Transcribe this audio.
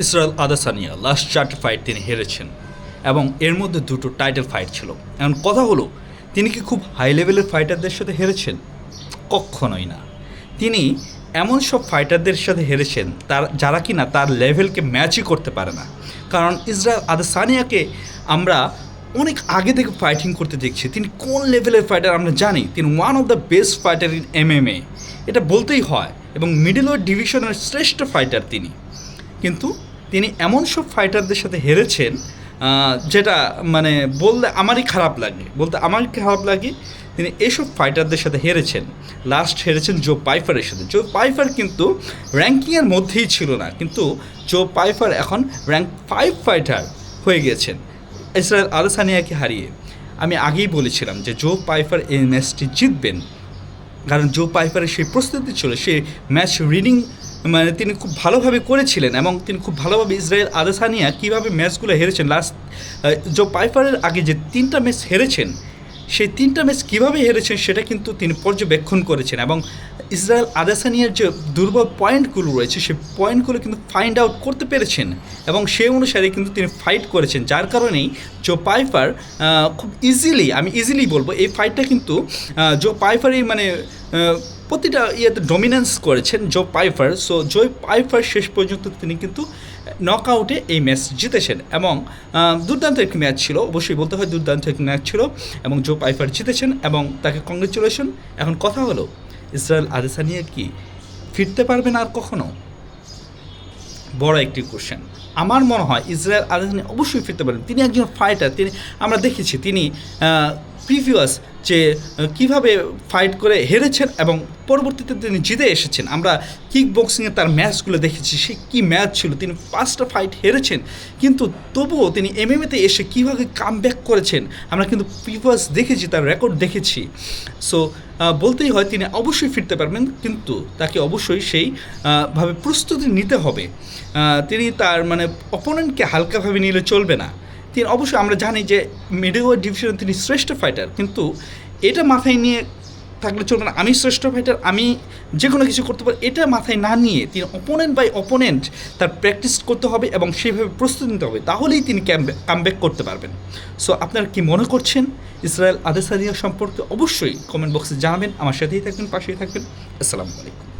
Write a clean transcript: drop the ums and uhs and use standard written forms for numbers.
Israel আদাসানিয়া last 4টি fight তিনি হেরেছেন এবং এর মধ্যে 2টো টাইটেল ফাইট ছিল। এখন কথা হলো, তিনি কি খুব হাই লেভেলের ফাইটারদের সাথে হেরেছেন? কখনোই না। তিনি এমন সব ফাইটারদের সাথে হেরেছেন যারা কি না তার লেভেলকে ম্যাচই করতে পারে না। কারণ ইসরায়েল আদাসানিয়াকে আমরা অনেক আগে থেকে ফাইটিং করতে দেখছি। তিনি কোন লেভেলের ফাইটার আমরা জানি। তিনি one of the best fighter in MMA, এটা বলতেই হয়, এবং মিডল ওয়েট ডিভিশনের শ্রেষ্ঠ ফাইটার তিনি। কিন্তু তিনি এমন সব ফাইটারদের সাথে হেরেছেন যেটা মানে বলতে আমারই খারাপ লাগে। তিনি এইসব ফাইটারদের সাথে হেরেছেন। লাস্ট হেরেছেন জো পাইফারের সাথে। জো পাইফার কিন্তু র্যাঙ্কিংয়ের মধ্যেই ছিল না, কিন্তু জো পাইফার এখন র্যাঙ্ক 5 ফাইটার হয়ে গেছেন ইসরায়েল আদাসানিয়াকে হারিয়ে। আমি আগেই বলেছিলাম যে জো পাইফার এই ম্যাচটি জিতবেন, কারণ জো পাইফারের সেই প্রস্তুতি ছিল, সেই ম্যাচ রিডিং মানে তিনি খুব ভালোভাবে করেছিলেন, এবং তিনি খুব ভালোভাবে ইসরায়েল আদাসানিয়া কীভাবে ম্যাচগুলো হেরেছেন। লাস্ট জো পাইফারের আগে যে 3টা ম্যাচ হেরেছেন, সেই 3টা ম্যাচ কীভাবে হেরেছেন সেটা কিন্তু তিনি পর্যবেক্ষণ করেছেন, এবং ইসরায়েল আদাসানিয়ার যে দুর্বল পয়েন্টগুলো রয়েছে সেই পয়েন্টগুলো কিন্তু ফাইন্ড আউট করতে পেরেছেন, এবং সেই অনুসারে কিন্তু তিনি ফাইট করেছেন। যার কারণেই জো পাইফার খুব আমি ইজিলি বলবো এই ফাইটটা কিন্তু জো পাইফারই মানে প্রতিটা ইয়েতে ডমিনেন্স করেছেন জো পাইফার। সো জো পাইফার শেষ পর্যন্ত তিনি কিন্তু নকআউটে এই ম্যাচ জিতেছেন, এবং দুর্দান্ত একটি ম্যাচ ছিল, অবশ্যই বলতে হয় দুর্দান্ত একটি ম্যাচ ছিল, এবং জো পাইফার জিতেছেন এবং তাকে কংগ্রেচুলেশন। এখন কথা হলো, ইসরায়েল আদাসানিয়া কি ফিরতে পারবেন আর কখনো? বড় একটি কোশ্চেন। আমার মনে হয় ইসরায়েল আদাসানিয়া অবশ্যই ফিরতে পারেন। তিনি একজন ফাইটার, আমরা দেখেছি তিনি প্রিভিয়াস যে কীভাবে ফাইট করে হেরেছেন এবং পরবর্তীতে তিনি জিতে এসেছেন। আমরা কিক বক্সিংয়ে তার ম্যাচগুলো দেখেছি, সে কী ম্যাচ ছিল। তিনি 5টা ফাইট হেরেছেন, কিন্তু তবুও তিনি MMA-তে এসে কীভাবে কামব্যাক করেছেন আমরা কিন্তু প্রিভিয়াস দেখেছি, তার রেকর্ড দেখেছি। সো বলতেই হয় তিনি অবশ্যই ফিরতে পারবেন, কিন্তু তাকে অবশ্যই ভাবে প্রস্তুতি নিতে হবে। তিনি তার মানে অপোনেন্টকে হালকাভাবে নিলে চলবে না। তিনি অবশ্যই আমরা জানি যে মিডল ওয়েট ডিভিশনে তিনি শ্রেষ্ঠ ফাইটার, কিন্তু এটা মাথায় নিয়ে থাকলে চলবে না আমি শ্রেষ্ঠ ফাইটার, আমি যে কোনো কিছু করতে পারি, এটা মাথায় না নিয়ে তিনি অপোনেন্ট বাই অপোনেন্ট তার প্র্যাকটিস করতে হবে এবং সেইভাবে প্রস্তুতি নিতে হবে, তাহলেই তিনি কামব্যাক করতে পারবেন। সো আপনারা কি মনে করছেন ইসরায়েল আদাসানিয়া সম্পর্কে? অবশ্যই কমেন্ট বক্সে জানাবেন। আমার সাথেই থাকবেন, পাশেই থাকবেন। আসসালামু আলাইকুম।